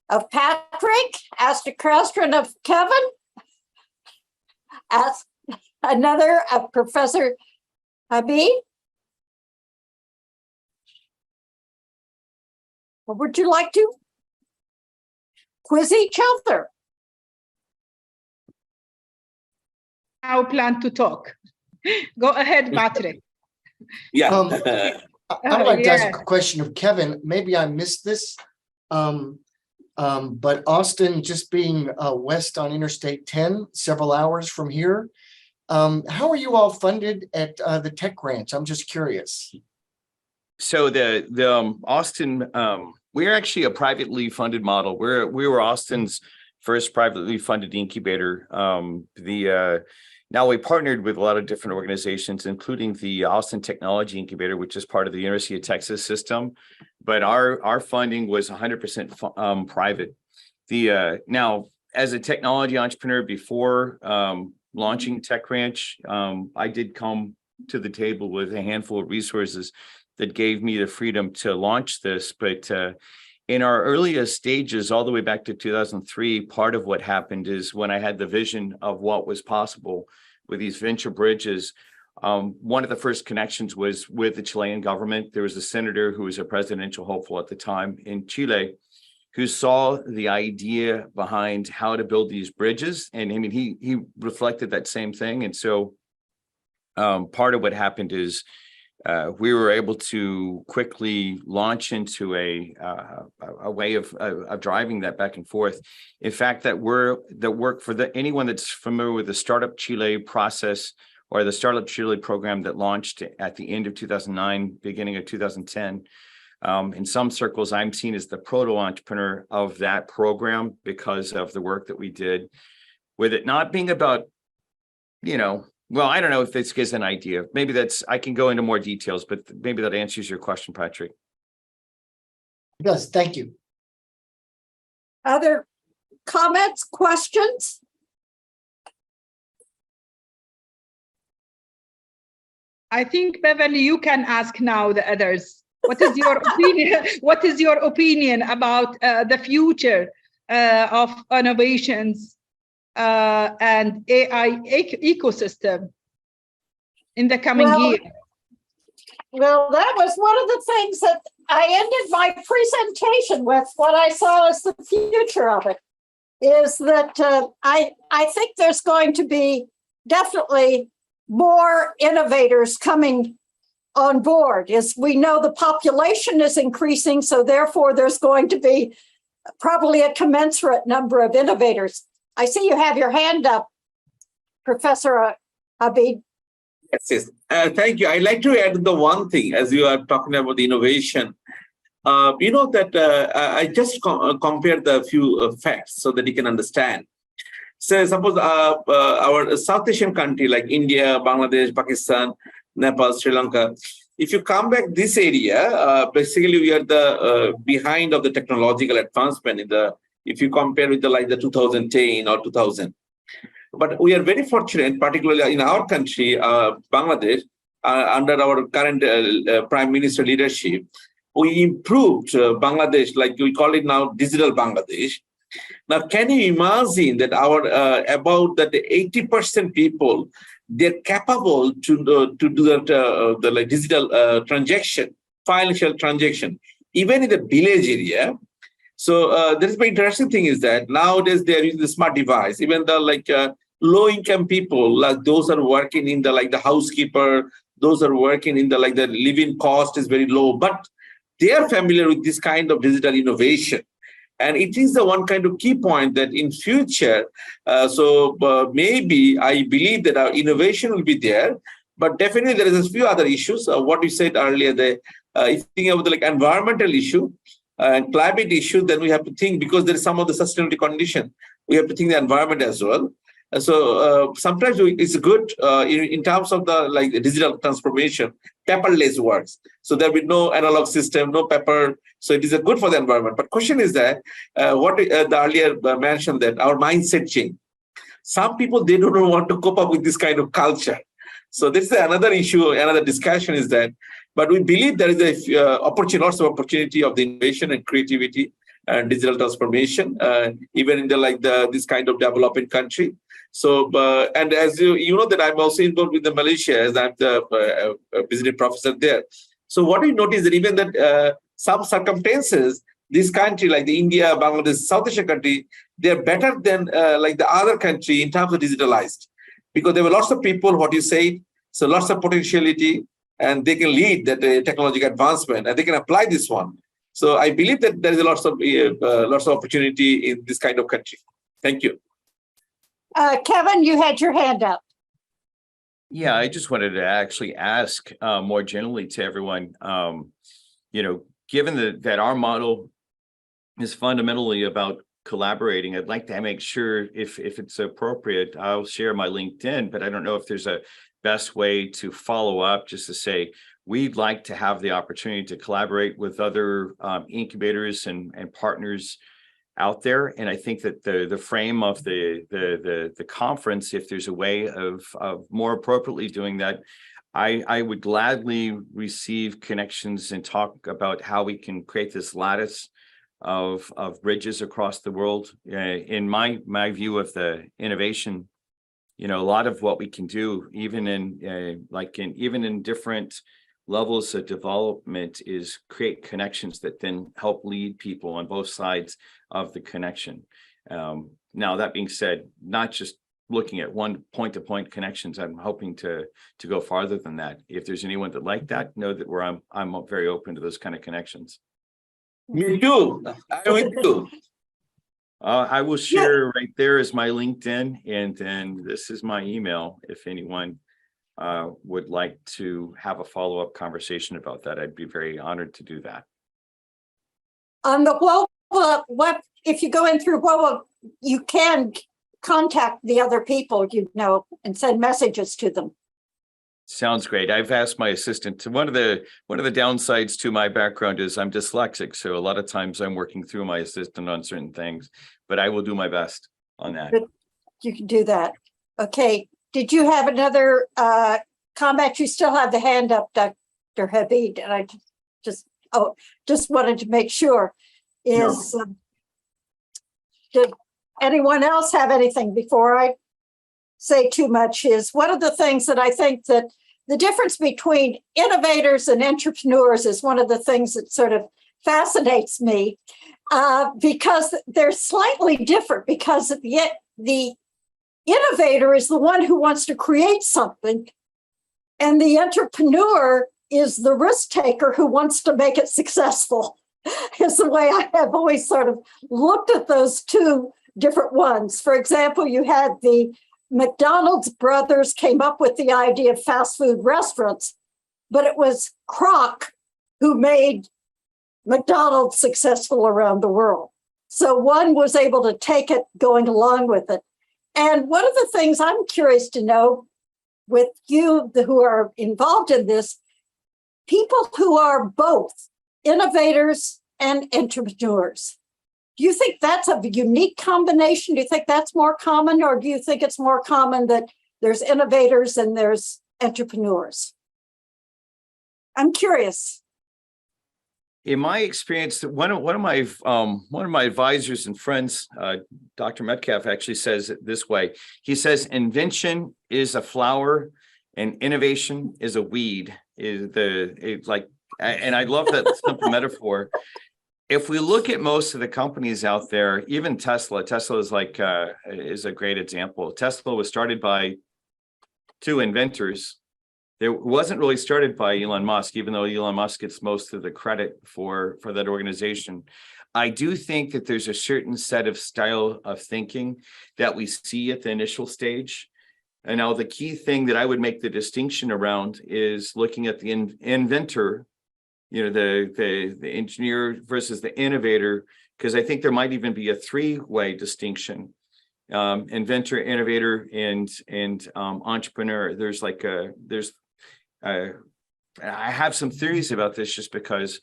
of Patrick, ask a question of Kevin, ask another of Professor Habib. Or would you like to quiz each other? Now plan to talk. Go ahead, Patrick. Yeah. I'd like to ask a question of Kevin. Maybe I missed this, but Austin, just being west on Interstate 10, several hours from here, how are you all funded at the tech grants? I'm just curious. So the Austin, we're actually a privately funded model. We were Austin's first privately funded incubator. Now we partnered with a lot of different organizations, including the Austin Technology Incubator, which is part of the University of Texas system. But our funding was 100% private. Now, as a technology entrepreneur before launching Tech Ranch, I did come to the table with a handful of resources that gave me the freedom to launch this. But in our earliest stages, all the way back to 2003, part of what happened is when I had the vision of what was possible with these venture bridges, one of the first connections was with the Chilean government. There was a senator who was a presidential hopeful at the time in Chile who saw the idea behind how to build these bridges. And I mean, he reflected that same thing. And so part of what happened is we were able to quickly launch into a way of driving that back and forth. In fact, that work for anyone that's familiar with the Startup Chile process or the Startup Chile program that launched at the end of 2009, beginning of 2010. In some circles, I'm seen as the proto-entrepreneur of that program because of the work that we did with it not being about, well, I don't know if this gives an idea. Maybe I can go into more details, but maybe that answers your question, Patrick. It does. Thank you. Other comments, questions? I think, Beverly, you can ask now the others. What is your opinion? What is your opinion about the future of innovations and AI ecosystem in the coming year? Well, that was one of the things that I ended my presentation with. What I saw as the future of it is that I think there's going to be definitely more innovators coming on board. As we know, the population is increasing, so therefore there's going to be probably a commensurate number of innovators. I see you have your hand up, Professor Abid. Yes. Thank you. I'd like to add the one thing as you are talking about the innovation. I just compared the few facts so that you can understand. So suppose our South Asian country like India, Bangladesh, Pakistan, Nepal, Sri Lanka, if you come back this area, basically we are the behind of the technological advancement if you compare with the 2010 or 2000. But we are very fortunate, particularly in our country, Bangladesh, under our current Prime Minister leadership, we improved Bangladesh, like we call it now digital Bangladesh. Now, can you imagine that about that 80% people, they're capable to do the digital transaction, financial transaction, even in the village area. So this very interesting thing is that nowadays they're using the smart device, even the low-income people, like those are working in the housekeeper, those are working in the living cost is very low, but they are familiar with this kind of digital innovation. And it is the one kind of key point that in future, maybe I believe that our innovation will be there, but definitely there is a few other issues. What you said earlier, if you think about the environmental issue and climate issue, then we have to think, because there is some of the sustainability condition, we have to think the environment as well. So sometimes it's good in terms of the digital transformation, paperless works. So there will be no analog system, no paper. So it is good for the environment. But question is that what the earlier mentioned, that our mindset change. Some people, they don't want to cope up with this kind of culture. So this is another issue, another discussion is that. But we believe there is lots of opportunity of the innovation and creativity and digital transformation, even in this kind of developing country. So, and as you know that I'm also involved with the Malaysia, as I'm the visiting professor there. So what we notice that even that some circumstances, this country like the India, Bangladesh, South Asian country, they're better than the other country in terms of digitalized, because there were lots of people, what you said, so lots of potentiality, and they can lead that technological advancement, and they can apply this one. So I believe that there is lots of opportunity in this kind of country. Thank you. Kevin, you had your hand up. Yeah, I just wanted to actually ask more generally to everyone, given that our model is fundamentally about collaborating. I'd like to make sure if it's appropriate, I'll share my LinkedIn, but I don't know if there's a best way to follow up just to say, we'd like to have the opportunity to collaborate with other incubators and partners out there. And I think that the frame of the conference, if there's a way of more appropriately doing that, I would gladly receive connections and talk about how we can create this lattice of bridges across the world. In my view of the innovation, a lot of what we can do, even in different levels of development, is create connections that then help lead people on both sides of the connection. Now, that being said, not just looking at one point-to-point connections, I'm hoping to go farther than that. If there's anyone that like that, know that I'm very open to those kind of connections. Me too. I'm with you. I will share right there is my LinkedIn, and then this is my email. If anyone would like to have a follow-up conversation about that, I'd be very honored to do that. On the global, if you go in through global, you can contact the other people, and send messages to them. Sounds great. I've asked my assistant to one of the downsides to my background is I'm dyslexic. So a lot of times I'm working through my assistant on certain things, but I will do my best on that. You can do that. Okay. Did you have another comment? You still have the hand up, Dr. Habib, and I just wanted to make sure. Did anyone else have anything before I say too much? Is one of the things that I think that the difference between innovators and entrepreneurs is one of the things that sort of fascinates me, because they're slightly different, because the innovator is the one who wants to create something, and the entrepreneur is the risk taker who wants to make it successful. Is the way I have always sort of looked at those two different ones. For example, you had the McDonald's brothers came up with the idea of fast food restaurants, but it was Kroc who made McDonald's successful around the world. So one was able to take it going along with it. And one of the things I'm curious to know with you who are involved in this, people who are both innovators and entrepreneurs, do you think that's a unique combination? Do you think that's more common, or do you think it's more common that there's innovators and there's entrepreneurs? I'm curious. In my experience, one of my advisors and friends, Dr. Metcalf, actually says it this way. He says, invention is a flower and innovation is a weed. And I love that simple metaphor. If we look at most of the companies out there, even Tesla is a great example. Tesla was started by two inventors. It wasn't really started by Elon Musk, even though Elon Musk gets most of the credit for that organization. I do think that there's a certain set of style of thinking that we see at the initial stage. And now the key thing that I would make the distinction around is looking at the inventor, the engineer versus the innovator, because I think there might even be a three-way distinction: inventor, innovator, and entrepreneur. I have some theories about this, just because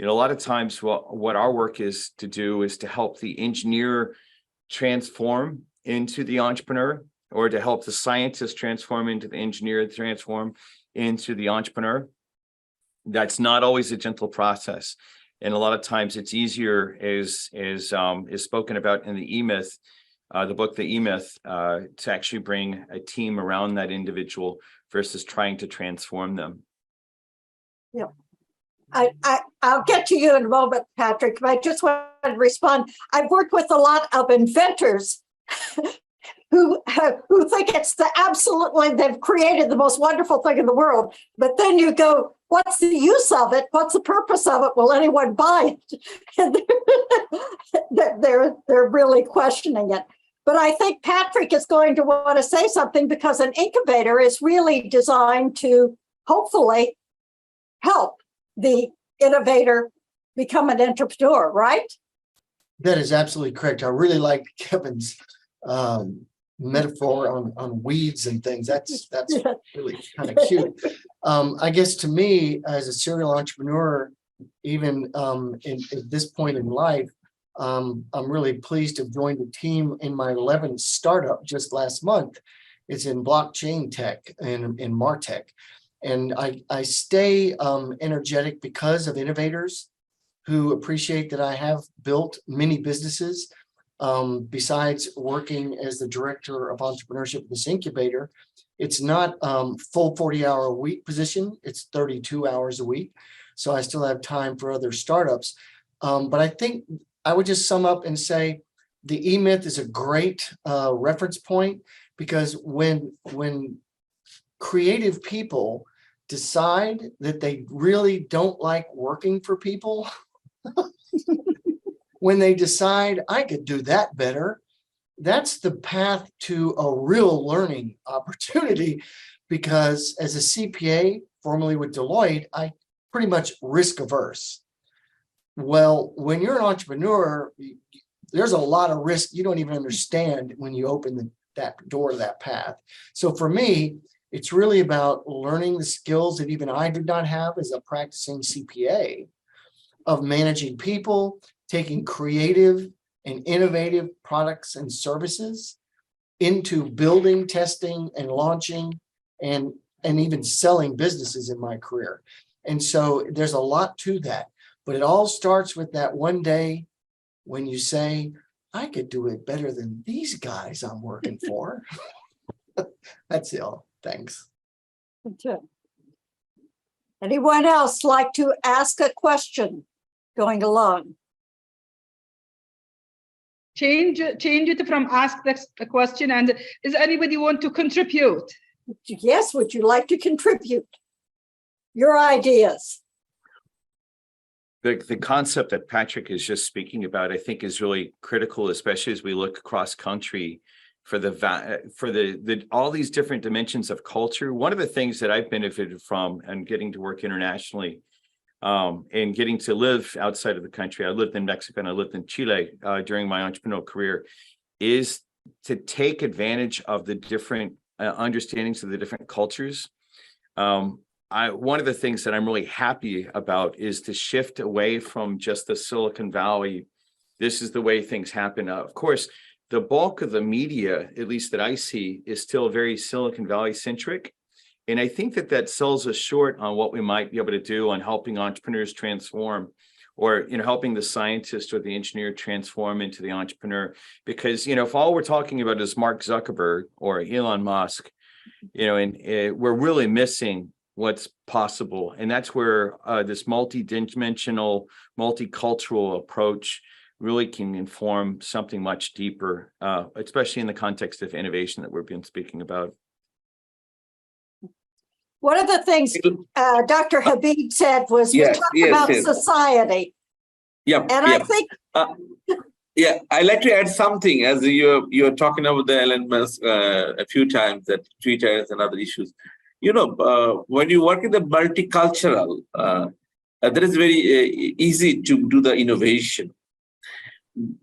a lot of times what our work is to do is to help the engineer transform into the entrepreneur, or to help the scientist transform into the engineer, transform into the entrepreneur. That's not always a gentle process. And a lot of times it's easier, is spoken about in the E-Myth, the book, the E-Myth, to actually bring a team around that individual versus trying to transform them. Yeah. I'll get to you in a moment, Patrick, but I just want to respond. I've worked with a lot of inventors who think it's they've created the most wonderful thing in the world. But then you go, what's the use of it? What's the purpose of it? Will anyone buy it? And they're really questioning it. But I think Patrick is going to want to say something, because an incubator is really designed to hopefully help the innovator become an entrepreneur, right? That is absolutely correct. I really like Kevin's metaphor on weeds and things. That's really kind of cute. I guess to me, as a serial entrepreneur, even at this point in life, I'm really pleased to have joined the team in my 11th startup just last month. It's in blockchain tech and in MarTech. And I stay energetic because of innovators who appreciate that I have built many businesses. Besides working as the director of entrepreneurship of this incubator, it's not full 40-hour-a-week position. It's 32 hours a week. So I still have time for other startups. But I think I would just sum up and say the E-Myth is a great reference point, because when creative people decide that they really don't like working for people, when they decide I could do that better, that's the path to a real learning opportunity. Because as a CPA, formerly with Deloitte, I pretty much risk averse. Well, when you're an entrepreneur, there's a lot of risk you don't even understand when you open that door to that path. So for me, it's really about learning the skills that even I did not have as a practicing CPA, of managing people, taking creative and innovative products and services into building, testing, and launching, and even selling businesses in my career. And so there's a lot to that, but it all starts with that one day when you say, I could do it better than these guys I'm working for. That's it all. Thanks. Anyone else like to ask a question going along? Change it from ask the question, and does anybody want to contribute? Yes, would you like to contribute your ideas? The concept that Patrick is just speaking about, I think, is really critical, especially as we look across country for all these different dimensions of culture. One of the things that I've benefited from and getting to work internationally and getting to live outside of the country, I lived in Mexico and I lived in Chile during my entrepreneurial career, is to take advantage of the different understandings of the different cultures. One of the things that I'm really happy about is to shift away from just the Silicon Valley. This is the way things happen. Of course, the bulk of the media, at least that I see, is still very Silicon Valley centric. And I think that sells us short on what we might be able to do on helping entrepreneurs transform, or, helping the scientist or the engineer transform into the entrepreneur. Because, if all we're talking about is Mark Zuckerberg or Elon Musk, and we're really missing what's possible. And that's where this multi-dimensional, multicultural approach really can inform something much deeper, especially in the context of innovation that we've been speaking about. One of the things Dr. Habib said was we talk about society. Yeah, and I think I'd like to add something, as you're talking about the Elon Musk a few times, that Twitter and other issues. When you work in the multicultural, that is very easy to do the innovation.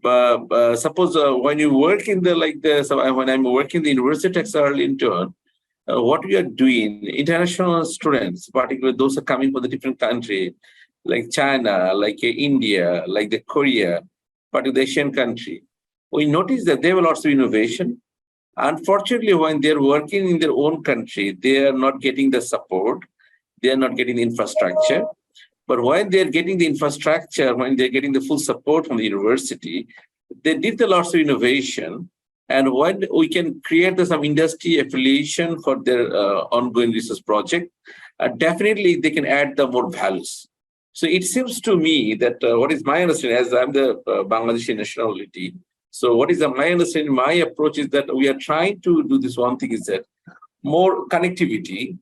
Suppose when you work in when I'm working in the University of Texas Arlington, what we are doing, international students, particularly those are coming from the different countries, like China, like India, like the Korea, particularly the Asian country, we notice that they have lots of innovation. Unfortunately, when they're working in their own country, they are not getting the support, they are not getting the infrastructure. But when they're getting the infrastructure, when they're getting the full support from the university, they did the lots of innovation. And when we can create some industry affiliation for their ongoing research project, definitely they can add the more values. So it seems to me that what is my understanding, as I'm the Bangladeshi nationality, so what is my understanding, my approach is that we are trying to do this one thing, is that more connectivity,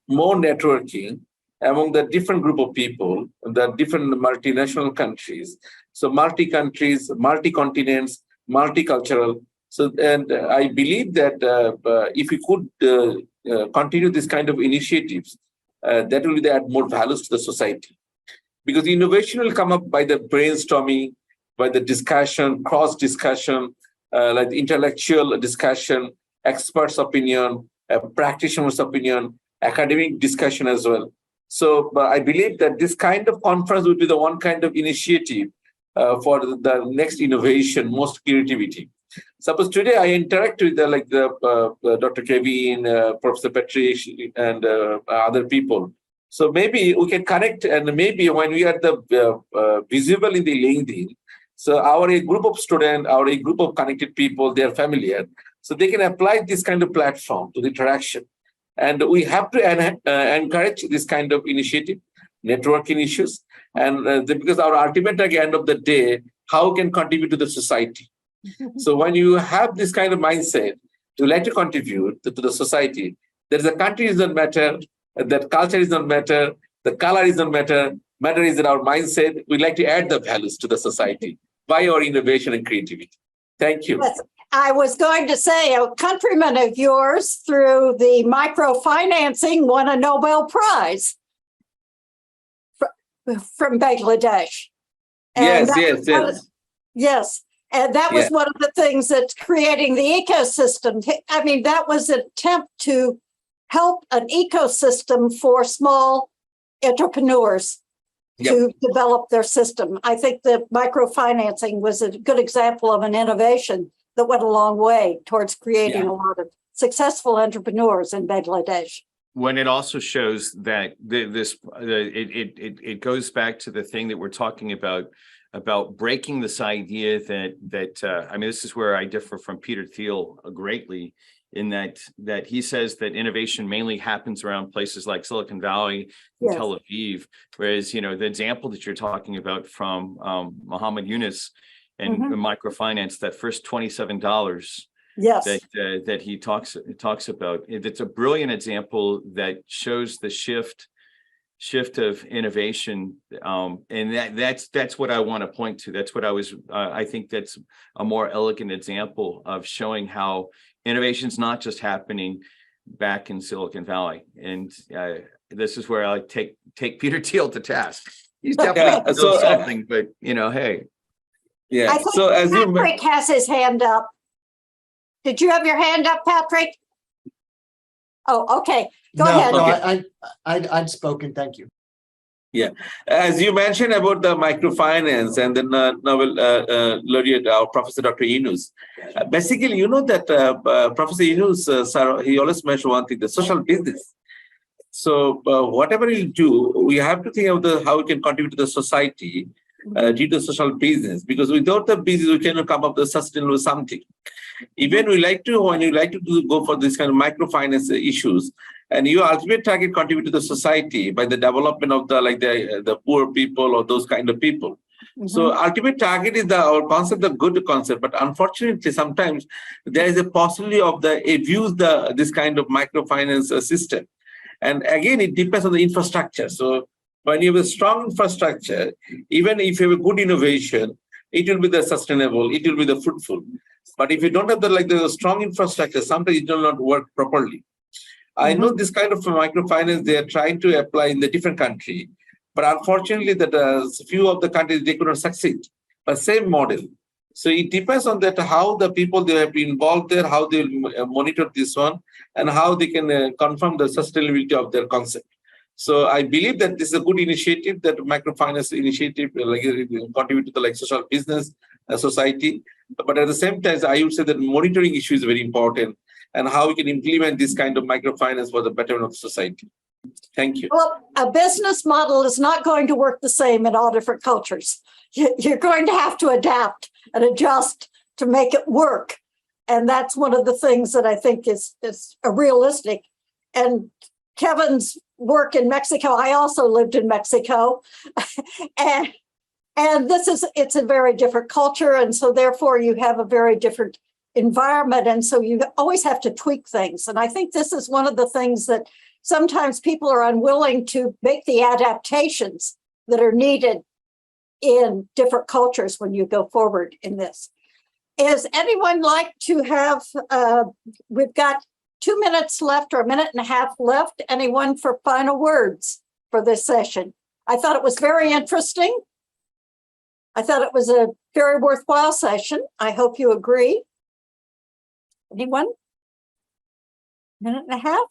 more networking among the different group of people, the different multinational countries. So multi-countries, multi-continents, multicultural. So, and I believe that if we could continue this kind of initiatives, that will add more values to the society. Because innovation will come up by the brainstorming, by the discussion, cross discussion, like intellectual discussion, experts' opinion, practitioners' opinion, academic discussion as well. So I believe that this kind of conference would be the one kind of initiative for the next innovation, most creativity. Suppose today I interact with Dr. Kevin, Professor Patrick, and other people. So maybe we can connect, and maybe when we are visible in the LinkedIn, so our group of students, our group of connected people, they are familiar, so they can apply this kind of platform to the interaction. And we have to encourage this kind of initiative, networking issues, and because our ultimate at the end of the day, how can contribute to the society. So when you have this kind of mindset to like to contribute to the society, there is a country doesn't matter, that culture doesn't matter, the color doesn't matter. Matter is in our mindset. We like to add the values to the society by our innovation and creativity. Thank you. Yes, I was going to say a countryman of yours through the microfinancing won a Nobel Prize from Bangladesh. And yes. And that was one of the things that's creating the ecosystem. I mean, that was an attempt to help an ecosystem for small entrepreneurs to develop their system. I think that microfinancing was a good example of an innovation that went a long way towards creating a lot of successful entrepreneurs in Bangladesh. When it also shows that it goes back to the thing that we're talking about breaking this idea that I mean, this is where I differ from Peter Thiel greatly, in that he says that innovation mainly happens around places like Silicon Valley and Tel Aviv, whereas, you know, the example that you're talking about from Muhammad Yunus and microfinance, that first $27 that he talks about, it's a brilliant example that shows the shift of innovation, and that's what I want to point to. That's what I think that's a more elegant example of showing how innovation's not just happening back in Silicon Valley. And this is where I take Peter Thiel to task. He's definitely doing something, but you know, hey. Yeah. I think Patrick has his hand up. Did you have your hand up, Patrick? Oh, okay. Go ahead. No, I'd spoken. Thank you. Yeah, as you mentioned about the microfinance and then Nobel laureate, our Professor Dr. Yunus. Basically, you know that Professor Yunus, sir, he always mentioned one thing: the social business. So whatever you do, we have to think of how we can contribute to the society due to social business. Because without the business, we cannot come up with sustainable something. Even when you like to go for this kind of microfinance issues, and your ultimate target contribute to the society by the development of the poor people or those kind of people. So ultimate target is our concept, the good concept, but unfortunately sometimes there is a possibility of abuse this kind of microfinance system. And again, it depends on the infrastructure. So when you have a strong infrastructure, even if you have a good innovation, it will be the sustainable, it will be the fruitful. But if you don't have the strong infrastructure, sometimes it will not work properly. I know this kind of microfinance they are trying to apply in the different country, but unfortunately that few of the countries they could not succeed. But same model. So it depends on that how the people they have been involved there, how they will monitor this one, and how they can confirm the sustainability of their concept. So I believe that this is a good initiative, that microfinance initiative contribute to the social business society. But at the same time, I would say that monitoring issue is very important, and how we can implement this kind of microfinance for the betterment of society. Thank you. Well, a business model is not going to work the same in all different cultures. You're going to have to adapt and adjust to make it work. And that's one of the things that I think is realistic. And Kevin's work in Mexico, I also lived in Mexico. and it's a very different culture. And so therefore you have a very different environment. And so you always have to tweak things. And I think this is one of the things that sometimes people are unwilling to make the adaptations that are needed in different cultures when you go forward in this. Is anyone like to have, we've got 2 minutes left or a minute and a half left. Anyone for final words for this session? I thought it was very interesting. I thought it was a very worthwhile session. I hope you agree. Anyone? Minute and a half?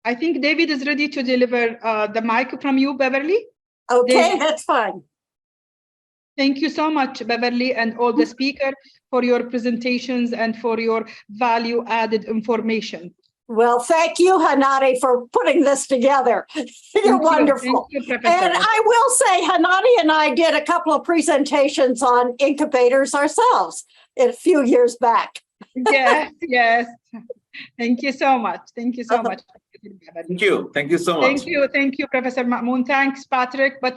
I think David is ready to deliver the mic from you, Beverly. Okay, David. that's fine. Thank you so much, Beverly, and all the speakers for your presentations and for your value-added information. Well, thank you, Hanani, for putting this together. You're wonderful. Thank you, Professor. And I will say, Hanani and I did a couple of presentations on incubators ourselves a few years back. Yes, yes. Thank you so much. Thank you so much. Thank you. Thank you so much. Thank you, Professor Ma'moon. Thanks, Patrick. But